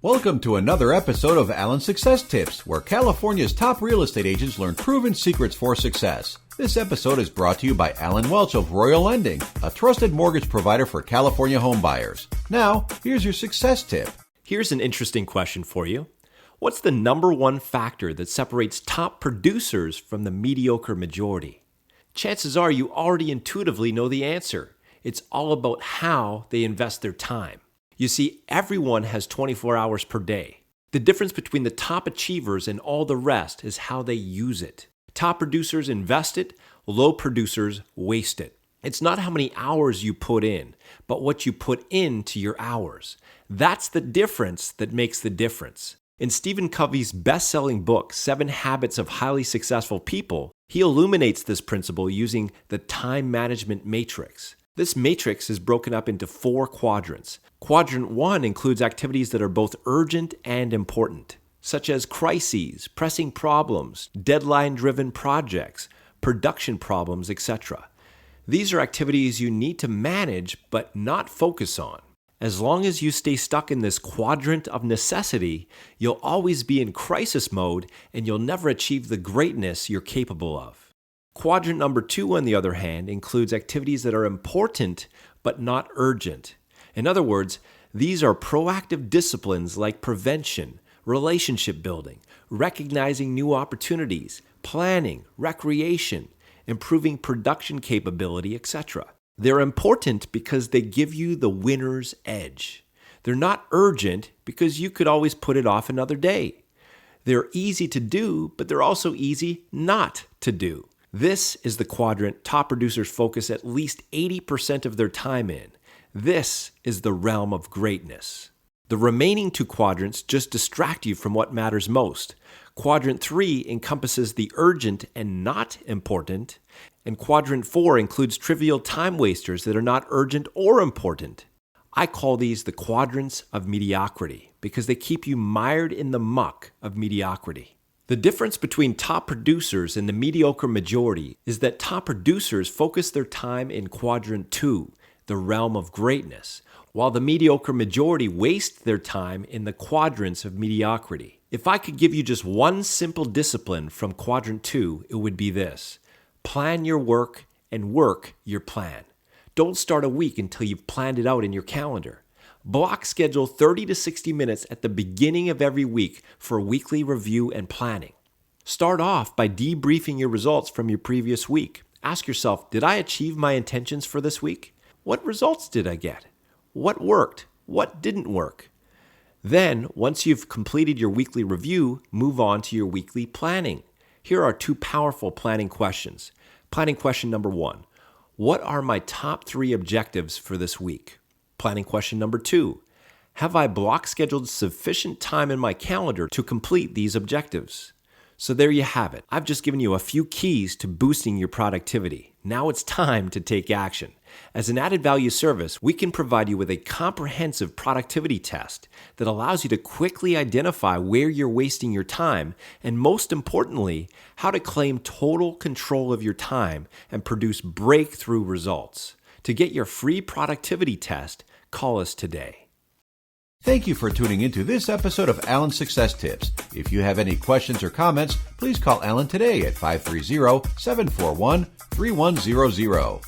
Welcome to another episode of Alan's Success Tips, where California's top real estate agents learn proven secrets for success. This episode is brought to you by Alan Welch of Royal Lending, a trusted mortgage provider for California home buyers. Now, here's your success tip. Here's an interesting question for you. What's the number one factor that separates top producers from the mediocre majority? Chances are you already intuitively know the answer. It's all about how they invest their time. You see, everyone has 24 hours per day. The difference between the top achievers and all the rest is how they use it. Top producers invest it, low producers waste it. It's not how many hours you put in, but what you put into your hours. That's the difference that makes the difference. In Stephen Covey's best-selling book, 7 Habits of Highly Successful People, he illuminates this principle using the time management matrix. This matrix is broken up into 4 quadrants. Quadrant 1 includes activities that are both urgent and important, such as crises, pressing problems, deadline-driven projects, production problems, etc. These are activities you need to manage but not focus on. As long as you stay stuck in this quadrant of necessity, you'll always be in crisis mode and you'll never achieve the greatness you're capable of. Quadrant number 2, on the other hand, includes activities that are important but not urgent. In other words, these are proactive disciplines like prevention, relationship building, recognizing new opportunities, planning, recreation, improving production capability, etc. They're important because they give you the winner's edge. They're not urgent because you could always put it off another day. They're easy to do, but they're also easy not to do. This is the quadrant top producers focus at least 80% of their time in. This is the realm of greatness. The remaining 2 quadrants just distract you from what matters most. Quadrant 3 encompasses the urgent and not important, and Quadrant 4 includes trivial time wasters that are not urgent or important. I call these the quadrants of mediocrity because they keep you mired in the muck of mediocrity. The difference between top producers and the mediocre majority is that top producers focus their time in Quadrant 2, the realm of greatness, while the mediocre majority waste their time in the quadrants of mediocrity. If I could give you just one simple discipline from Quadrant 2, it would be this: plan your work and work your plan. Don't start a week until you've planned it out in your calendar. Block schedule 30 to 60 minutes at the beginning of every week for weekly review and planning. Start off by debriefing your results from your previous week. Ask yourself, did I achieve my intentions for this week? What results did I get? What worked? What didn't work? Then, once you've completed your weekly review, move on to your weekly planning. Here are 2 powerful planning questions. Planning question number 1. What are my top 3 objectives for this week? Planning question number 2. Have I block scheduled sufficient time in my calendar to complete these objectives? So there you have it. I've just given you a few keys to boosting your productivity. Now it's time to take action. As an added value service, we can provide you with a comprehensive productivity test that allows you to quickly identify where you're wasting your time and, most importantly, how to claim total control of your time and produce breakthrough results. To get your free productivity test, call us today. Thank you for tuning into this episode of Alan's Success Tips. If you have any questions or comments, please call Alan today at 530-741-3100.